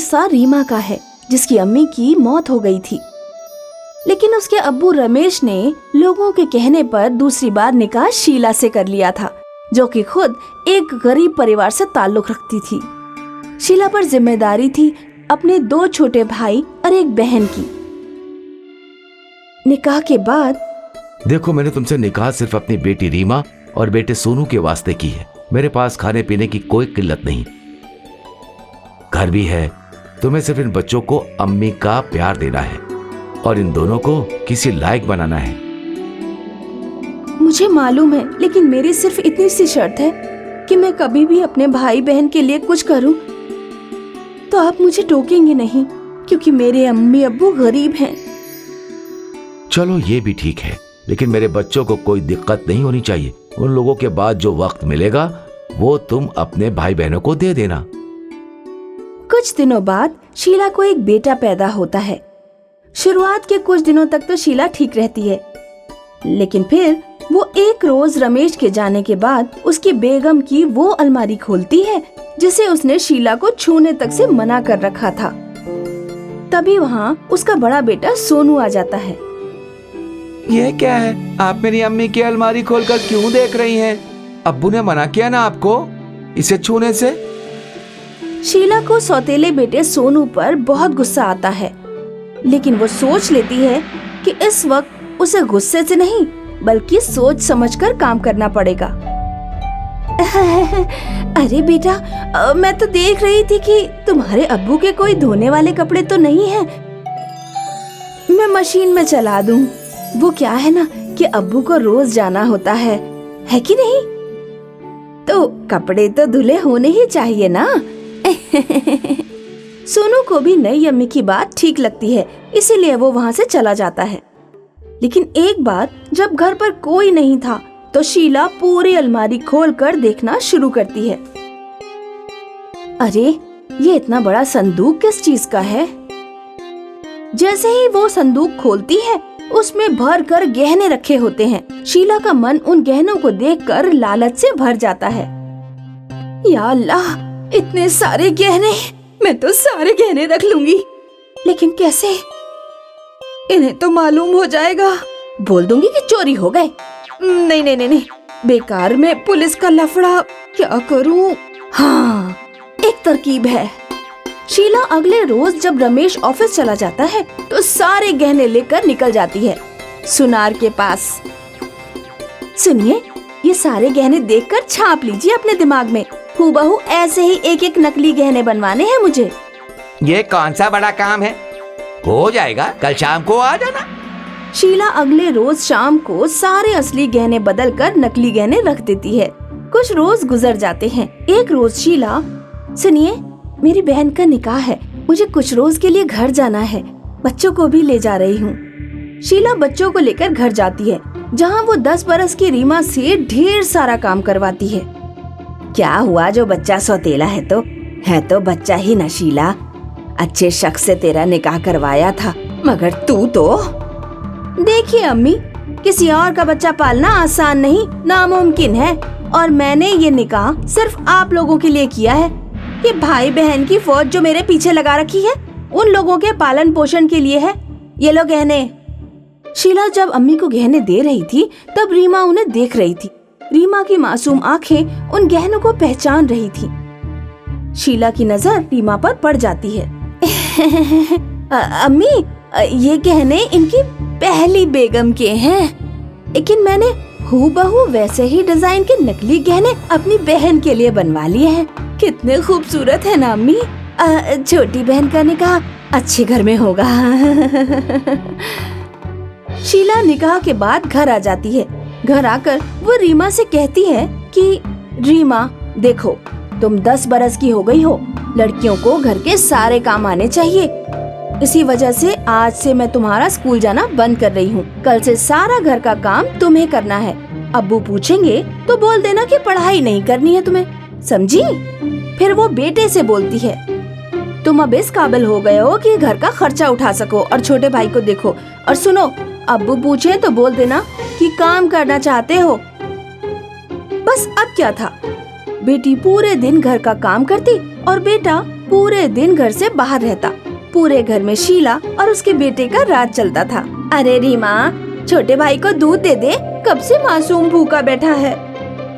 किस्सा रीमा का है, जिसकी अम्मी की मौत हो गई थी। लेकिन उसके अब्बू रमेश ने लोगों के कहने पर दूसरी बार निकाह शीला से कर लिया था, जो कि खुद एक गरीब परिवार से ताल्लुक रखती थी। शीला पर जिम्मेदारी थी अपने 2 छोटे भाई और एक बहन की। निकाह के बाद देखो, मैंने तुमसे निकाह सिर्फ अपनी बेटी रीमा और बेटे सोनू के वास्ते की है। मेरे पास खाने पीने की कोई किल्लत नहीं, घर भी है। तुम्हें सिर्फ इन बच्चों को अम्मी का प्यार देना है और इन दोनों को किसी लायक बनाना है। मुझे मालूम है, लेकिन मेरी सिर्फ इतनी सी शर्त है कि मैं कभी भी अपने भाई बहन के लिए कुछ करूं तो आप मुझे टोकेंगे नहीं, क्योंकि मेरे अम्मी अब्बू गरीब हैं। चलो ये भी ठीक है, लेकिन मेरे बच्चों को कोई दिक्कत नहीं होनी चाहिए। उन लोगों के बाद जो वक्त मिलेगा वो तुम अपने भाई बहनों को दे देना। कुछ दिनों बाद शीला को एक बेटा पैदा होता है। शुरुआत के कुछ दिनों तक तो शीला ठीक रहती है, लेकिन फिर वो एक रोज रमेश के जाने के बाद उसकी बेगम की वो अलमारी खोलती है जिसे उसने शीला को छूने तक से मना कर रखा था। तभी वहाँ उसका बड़ा बेटा सोनू आ जाता है। ये क्या है? आप मेरी अम्मी की अलमारी खोलकर क्यों देख रही हैं? अब्बू ने मना किया ना आपको इसे छूने से। शीला को सौतेले बेटे सोनू पर बहुत गुस्सा आता है, लेकिन वो सोच लेती है कि इस वक्त उसे गुस्से से नहीं बल्कि सोच समझकर काम करना पड़ेगा। अरे बेटा, मैं तो देख रही थी कि तुम्हारे अब्बू के कोई धोने वाले कपड़े तो नहीं हैं। मैं मशीन में चला दूं। वो क्या है ना कि अब्बू को रोज जाना होता है कि नहीं? तो कपड़े तो धुले होने ही चाहिए ना। सोनू को भी नई अम्मी की बात ठीक लगती है, इसीलिए वो वहाँ से चला जाता है। लेकिन एक बार जब घर पर कोई नहीं था तो शीला पूरी अलमारी खोलकर देखना शुरू करती है। अरे, ये इतना बड़ा संदूक किस चीज का है? जैसे ही वो संदूक खोलती है, उसमें भर कर गहने रखे होते हैं। शीला का मन उन गहनों को देखकर लालच से भर जाता है। या अल्लाह, इतने सारे गहने! मैं तो सारे गहने रख लूंगी, लेकिन कैसे? इन्हें तो मालूम हो जाएगा। बोल दूंगी कि चोरी हो गए। नहीं नहीं नहीं नहीं, बेकार में पुलिस का लफड़ा। क्या करूं? हाँ, एक तरकीब है। शीला अगले रोज जब रमेश ऑफिस चला जाता है तो सारे गहने लेकर निकल जाती है सुनार के पास। सुनिए, ये सारे गहने देखकर छाप लीजिए अपने दिमाग में। हूबहू ऐसे ही एक एक नकली गहने बनवाने हैं मुझे। ये कौन सा बड़ा काम है? हो जाएगा, कल शाम को आ जाना। शीला अगले रोज शाम को सारे असली गहने बदलकर नकली गहने रख देती है। कुछ रोज गुजर जाते हैं। एक रोज शीला, सुनिए, मेरी बहन का निकाह है, मुझे कुछ रोज के लिए घर जाना है, बच्चों को भी ले जा रही हूँ। शीला बच्चों को लेकर घर जाती है, जहाँ वो 10 बरस की रीमा से ढेर सारा काम करवाती है। क्या हुआ, जो बच्चा सौतेला है तो बच्चा ही ना शीला। अच्छे शख्स से तेरा निकाह करवाया था, मगर तू तो। देखिए अम्मी, किसी और का बच्चा पालना आसान नहीं, नामुमकिन है। और मैंने ये निकाह सिर्फ आप लोगों के लिए किया है। ये भाई बहन की फौज जो मेरे पीछे लगा रखी है, उन लोगों के पालन पोषण के लिए है। ये लो गहने। शीला जब अम्मी को गहने दे रही थी तब रीमा उन्हें देख रही थी। रीमा की मासूम आंखें उन गहनों को पहचान रही थी। शीला की नजर रीमा पर पड़ जाती है। अम्मी, ये गहने इनकी पहली बेगम के हैं, लेकिन मैंने हूबहू वैसे ही डिजाइन के नकली गहने अपनी बहन के लिए बनवा लिए हैं। कितने खूबसूरत है ना अम्मी। छोटी बहन का निकाह अच्छे घर में होगा। शीला निकाह के बाद घर आ जाती है। घर आकर वो रीमा से कहती है कि रीमा, देखो, तुम 10 बरस की हो गई हो, लड़कियों को घर के सारे काम आने चाहिए। इसी वजह से आज से मैं तुम्हारा स्कूल जाना बंद कर रही हूँ। कल से सारा घर का काम तुम्हें करना है। अब्बू पूछेंगे तो बोल देना कि पढ़ाई नहीं करनी है तुम्हें, समझी? फिर वो बेटे से बोलती है, तुम अब इस काबिल हो गए हो कि घर का खर्चा उठा सको और छोटे भाई को देखो। और सुनो, अब्बू पूछे तो बोल देना कि काम करना चाहते हो। बस अब क्या था, बेटी पूरे दिन घर का काम करती और बेटा पूरे दिन घर से बाहर रहता। पूरे घर में शीला और उसके बेटे का राज चलता था। अरे रीमा, छोटे भाई को दूध दे दे, कब से मासूम भूखा बैठा है।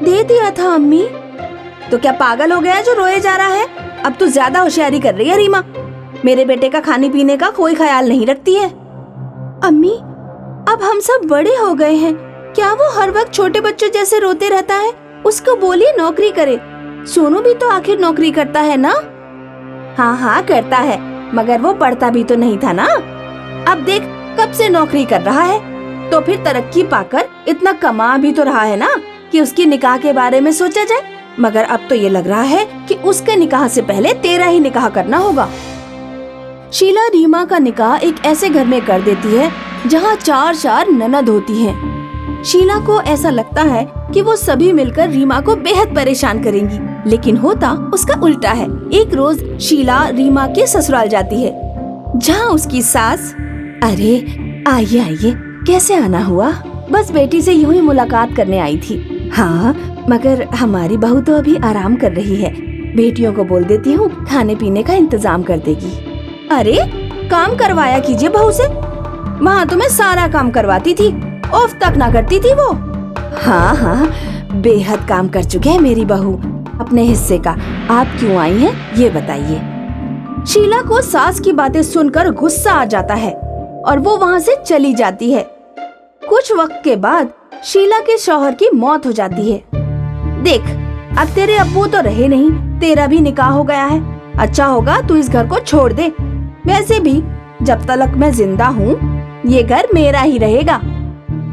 दे दिया था अम्मी। तो क्या पागल हो गया जो रोए जा रहा है? अब तू ज्यादा होशियारी कर रही है रीमा। मेरे बेटे का खाने पीने का कोई ख्याल नहीं रखती है। अम्मी, अब हम सब बड़े हो गए हैं, क्या वो हर वक्त छोटे बच्चों जैसे रोते रहता है? उसको बोलिए नौकरी करे। सोनू भी तो आखिर नौकरी करता है ना? हाँ हाँ करता है, मगर वो पढ़ता भी तो नहीं था ना। अब देख कब से नौकरी कर रहा है, तो फिर तरक्की पाकर इतना कमा भी तो रहा है ना कि उसकी निकाह के बारे में सोचा जाए। मगर अब तो ये लग रहा है कि उसके निकाह से पहले तेरा ही निकाह करना होगा। शीला रीमा का निकाह एक ऐसे घर में कर देती है जहाँ 4 ननद होती हैं। शीला को ऐसा लगता है कि वो सभी मिलकर रीमा को बेहद परेशान करेंगी, लेकिन होता उसका उल्टा है। एक रोज शीला रीमा के ससुराल जाती है, जहाँ उसकी सास, अरे आइए आइए, कैसे आना हुआ? बस बेटी से यूं ही मुलाकात करने आई थी। हाँ, मगर हमारी बहू तो अभी आराम कर रही है। बेटियों को बोल देती हूँ खाने पीने का इंतजाम कर देगी। अरे काम करवाया कीजिए बहू से, वहाँ तो मैं सारा काम करवाती थी, ऑफ तक ना करती थी वो। हाँ हाँ, बेहद काम कर चुके हैं मेरी बहू अपने हिस्से का। आप क्यों आई हैं ये बताइए। शीला को सास की बातें सुनकर गुस्सा आ जाता है और वो वहाँ से चली जाती है। कुछ वक्त के बाद शीला के शौहर की मौत हो जाती है। देख, अब तेरे अब्बू तो रहे नहीं, तेरा भी निकाह हो गया है। अच्छा होगा तू इस घर को छोड़ दे। वैसे भी जब तक मैं जिंदा हूँ ये घर मेरा ही रहेगा।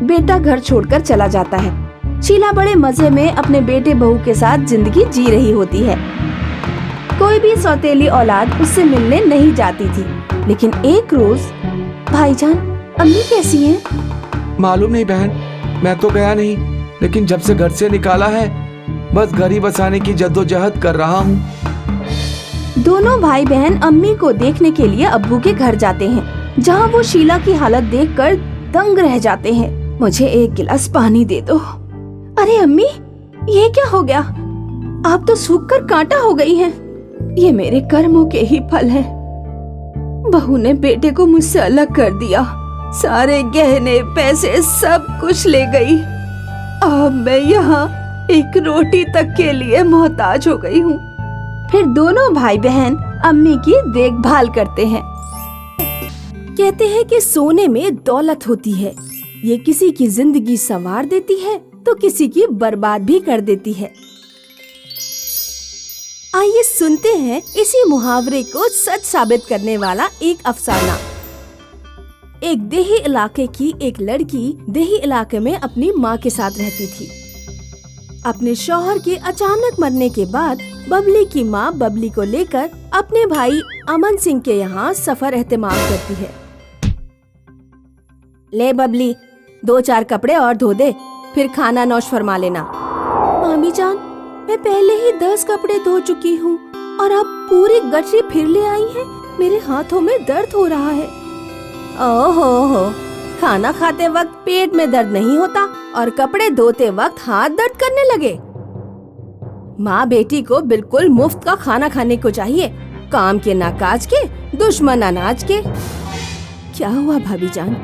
बेटा घर छोड़कर चला जाता है। शीला बड़े मजे में अपने बेटे बहू के साथ जिंदगी जी रही होती है। कोई भी सौतेली औलाद उससे मिलने नहीं जाती थी। लेकिन एक रोज, भाईजान अम्मी कैसी हैं? मालूम नहीं बहन, मैं तो गया नहीं, लेकिन जब से घर से निकाला है बस घर ही बसाने की जद्दोजहद कर रहा हूँ। दोनों भाई बहन अम्मी को देखने के लिए अब्बू के घर जाते हैं, जहाँ वो शीला की हालत देखकर दंग रह जाते हैं। मुझे एक गिलास पानी दे दो। अरे अम्मी, ये क्या हो गया? आप तो सूखकर कांटा हो गई हैं। ये मेरे कर्मों के ही फल हैं। बहू ने बेटे को मुझसे अलग कर दिया, सारे गहने पैसे सब कुछ ले गई। अब मैं यहाँ एक रोटी तक के लिए मोहताज हो गई हूँ। फिर दोनों भाई बहन अम्मी की देखभाल करते हैं। कहते हैं कि सोने में दौलत होती है, ये किसी की जिंदगी संवार देती है तो किसी की बर्बाद भी कर देती है। आइए सुनते हैं इसी मुहावरे को सच साबित करने वाला एक अफसाना। एक देही इलाके की एक लड़की देही इलाके में अपनी माँ के साथ रहती थी। अपने शौहर के अचानक मरने के बाद बबली की माँ बबली को लेकर अपने भाई अमन सिंह के यहाँ सफर एहतमाम करती है। ले बबली, 2-4 कपड़े और धो दे, फिर खाना नौश फरमा लेना। मामी जान, मैं पहले ही 10 कपड़े धो चुकी हूँ और अब पूरी गठरी फिर ले आई हैं। मेरे हाथों में दर्द हो रहा है। ओहो, खाना खाते वक्त पेट में दर्द नहीं होता और कपड़े धोते वक्त हाथ दर्द करने लगे। माँ बेटी को बिल्कुल मुफ्त का खाना खाने को चाहिए, काम के ना काज के, दुश्मन अनाज के। क्या हुआ भाभी जान,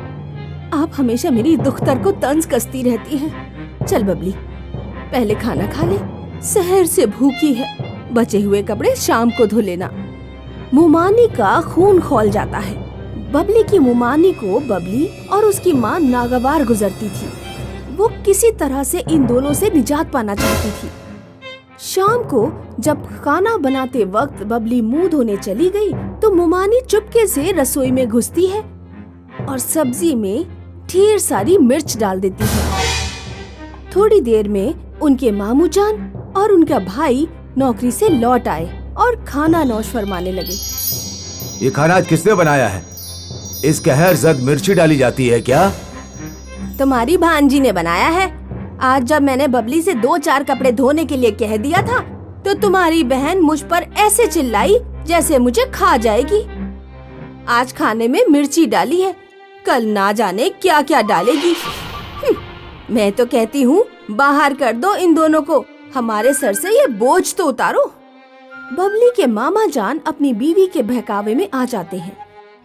आप हमेशा मेरी दुख्तर को तंज कसती रहती हैं। चल बबली, पहले खाना खा ले, सहर से भूखी है। बचे हुए कपड़े शाम को धो लेना। मुमानी का खून खौल जाता है। बबली की मुमानी को बबली और उसकी माँ नागवार गुजरती थी। वो किसी तरह से इन दोनों से निजात पाना चाहती थी। शाम को जब खाना बनाते वक्त बबली मुंह धोने चली गई तो मुमानी चुपके से रसोई में घुसती है और सब्जी में ढेर सारी मिर्च डाल देती है। थोड़ी देर में उनके मामू जान और उनका भाई नौकरी से लौट आए और खाना नौश फरमाने लगे। ये खाना आज किसने बनाया है? इसके हर जद मिर्ची डाली जाती है क्या? तुम्हारी भांजी ने बनाया है। आज जब मैंने बबली से 2-4 कपड़े धोने के लिए कह दिया था तो तुम्हारी बहन मुझ पर ऐसे चिल्लाई जैसे मुझे खा जाएगी। आज खाने में मिर्ची डाली है, कल ना जाने क्या क्या डालेगी। मैं तो कहती हूँ बाहर कर दो इन दोनों को, हमारे सर से ये बोझ तो उतारो। बबली के मामा जान अपनी बीवी के बहकावे में आ जाते हैं।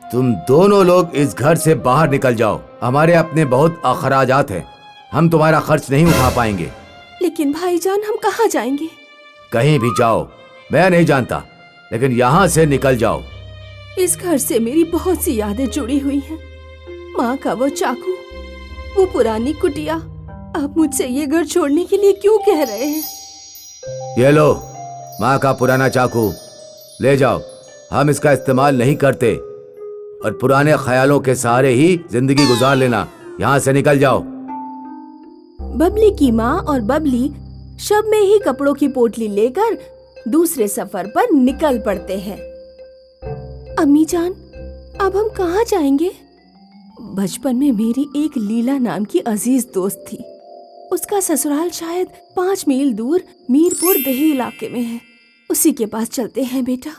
तुम दोनों लोग इस घर से बाहर निकल जाओ। हमारे अपने बहुत अखराजात हैं, हम तुम्हारा खर्च नहीं उठा पाएंगे। लेकिन भाईजान हम कहाँ जाएंगे? कहीं भी जाओ, मैं नहीं जानता, लेकिन यहाँ से निकल जाओ। इस घर से मेरी बहुत सी यादें जुड़ी हुई हैं। माँ का वो चाकू, वो पुरानी कुटिया। आप मुझसे ये घर छोड़ने के लिए क्यों कह रहे हैं? ये लो माँ का पुराना चाकू, ले जाओ। हम इसका इस्तेमाल नहीं करते और पुराने ख्यालों के सहारे ही जिंदगी गुजार लेना। यहाँ से निकल जाओ। बबली की माँ और बबली शब में ही कपड़ों की पोटली लेकर दूसरे सफर पर निकल पड़ते हैं। अम्मी जान, अब हम कहाँ जाएंगे? बचपन में मेरी एक लीला नाम की अजीज दोस्त थी। उसका ससुराल शायद 5 मील दूर मीरपुर देही इलाके में है। उसी के पास चलते हैं बेटा।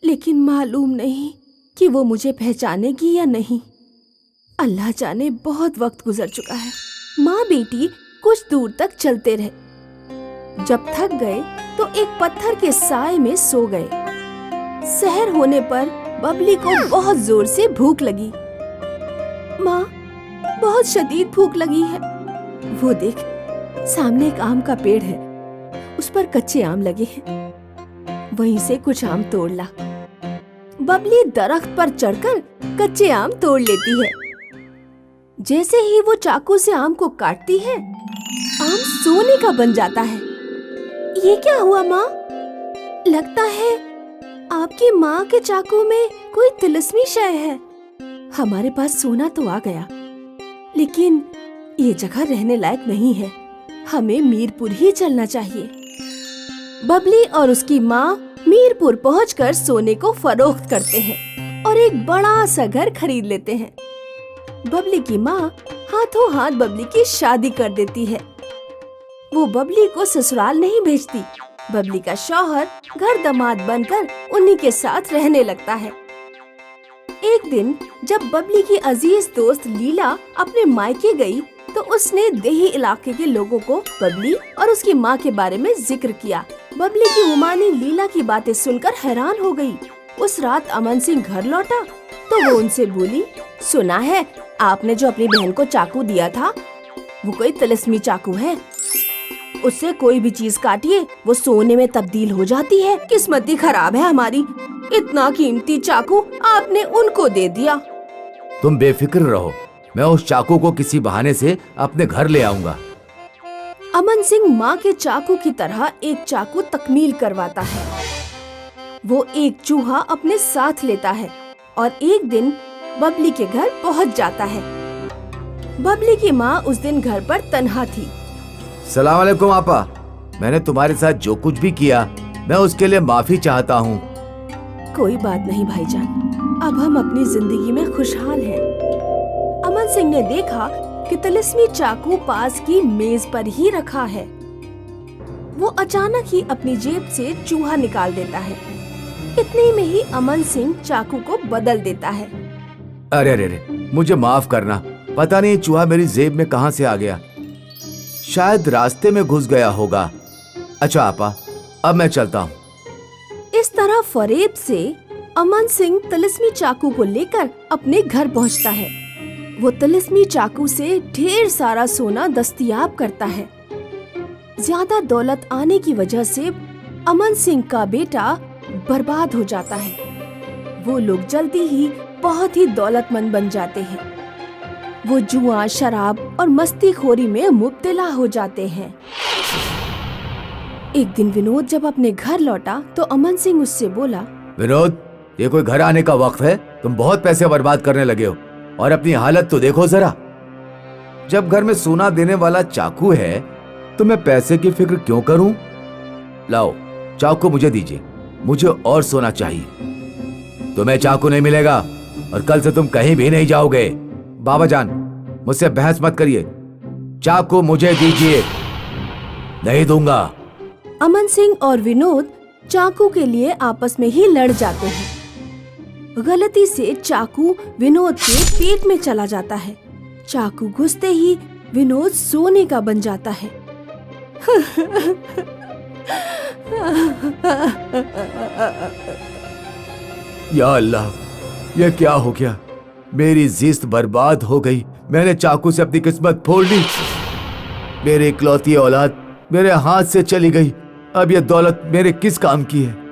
लेकिन मालूम नहीं कि वो मुझे पहचानेगी या नहीं। अल्लाह जाने, बहुत वक्त गुजर चुका है। माँ बेटी कुछ दूर तक चलते रहे। जब थक गए तो एक पत्थर के साए में सो गए। सहर होने पर बबली को बहुत जोर से भूख लगी। माँ, बहुत शदीद भूख लगी है। वो देख, सामने एक आम का पेड़ है, उस पर कच्चे आम लगे हैं। वहीं से कुछ आम तोड़ ला। बबली दरख्त पर चढ़कर कच्चे आम तोड़ लेती है। जैसे ही वो चाकू से आम को काटती है, आम सोने का बन जाता है। ये क्या हुआ माँ? लगता है आपकी माँ के चाकू में कोई तिलिस्मी शय है। हमारे पास सोना तो आ गया, लेकिन ये जगह रहने लायक नहीं है। हमें मीरपुर ही चलना चाहिए। बबली और उसकी माँ मीरपुर पहुंचकर सोने को फरोख्त करते हैं और एक बड़ा सा घर खरीद लेते हैं। बबली की माँ हाथों हाथ बबली की शादी कर देती है। वो बबली को ससुराल नहीं भेजती। बबली का शौहर घर दामाद बनकर उन्हीं के साथ रहने लगता है। एक दिन जब बबली की अजीज दोस्त लीला अपने मायके गई, तो उसने देही इलाके के लोगों को बबली और उसकी माँ के बारे में जिक्र किया। बबली की उमानी लीला की बातें सुनकर हैरान हो गई। उस रात अमन सिंह घर लौटा तो वो उनसे बोली, सुना है आपने जो अपनी बहन को चाकू दिया था, वो कोई तिलिस्मी चाकू है। उससे कोई भी चीज काटिए वो सोने में तब्दील हो जाती है। किस्मत ही खराब है हमारी, इतना कीमती चाकू आपने उनको दे दिया। तुम बेफिक्र रहो, मैं उस चाकू को किसी बहाने से अपने घर ले आऊंगा। अमन सिंह माँ के चाकू की तरह एक चाकू तकमील करवाता है। वो एक चूहा अपने साथ लेता है और एक दिन बबली के घर पहुँच जाता है। बबली की माँ उस दिन घर पर तन्हा थी। सलाम वालेकुम आपा, मैंने तुम्हारे साथ जो कुछ भी किया मैं उसके लिए माफी चाहता हूँ। कोई बात नहीं भाईजान, अब हम अपनी जिंदगी में खुशहाल हैं। अमन सिंह ने देखा कि तिलिस्मी चाकू पास की मेज पर ही रखा है। वो अचानक ही अपनी जेब से चूहा निकाल देता है। इतने में ही अमन सिंह चाकू को बदल देता है। अरे अरे अरे, मुझे माफ करना, पता नहीं चूहा मेरी जेब में कहाँ से आ गया, शायद रास्ते में घुस गया होगा। अच्छा आपा, अब मैं चलता हूँ। इस तरह फरेब से अमन सिंह तिलिस्मी चाकू को लेकर अपने घर पहुँचता है। वो तिलिस्मी चाकू से ढेर सारा सोना दस्तयाब करता है। ज्यादा दौलत आने की वजह से अमन सिंह का बेटा बर्बाद हो जाता है। वो लोग जल्दी ही बहुत ही दौलतमंद बन जाते हैं। वो जुआ, शराब और मस्तीखोरी में मुब्तला हो जाते हैं। एक दिन विनोद जब अपने घर लौटा तो अमन सिंह उससे बोला, विनोद, ये कोई घर आने का वक्त है? तुम बहुत पैसे बर्बाद करने लगे हो और अपनी हालत तो देखो जरा। जब घर में सोना देने वाला चाकू है तो मैं पैसे की फिक्र क्यों करूं? लाओ चाकू मुझे दीजिए, मुझे और सोना चाहिए। तुम्हें चाकू नहीं मिलेगा और कल से तुम कहीं भी नहीं जाओगे। बाबा जान, मुझसे बहस मत करिए, चाकू मुझे दीजिए। नहीं दूंगा। अमन सिंह और विनोद चाकू के लिए आपस में ही लड़ जाते हैं। गलती से चाकू विनोद के पेट में चला जाता है। चाकू घुसते ही विनोद सोने का बन जाता है। या अल्लाह, ये क्या हो गया? मेरी जिस्त बर्बाद हो गई। मैंने चाकू से अपनी किस्मत फोड़ ली। मेरी इकलौती औलाद मेरे हाथ से चली गई। अब ये दौलत मेरे किस काम की है?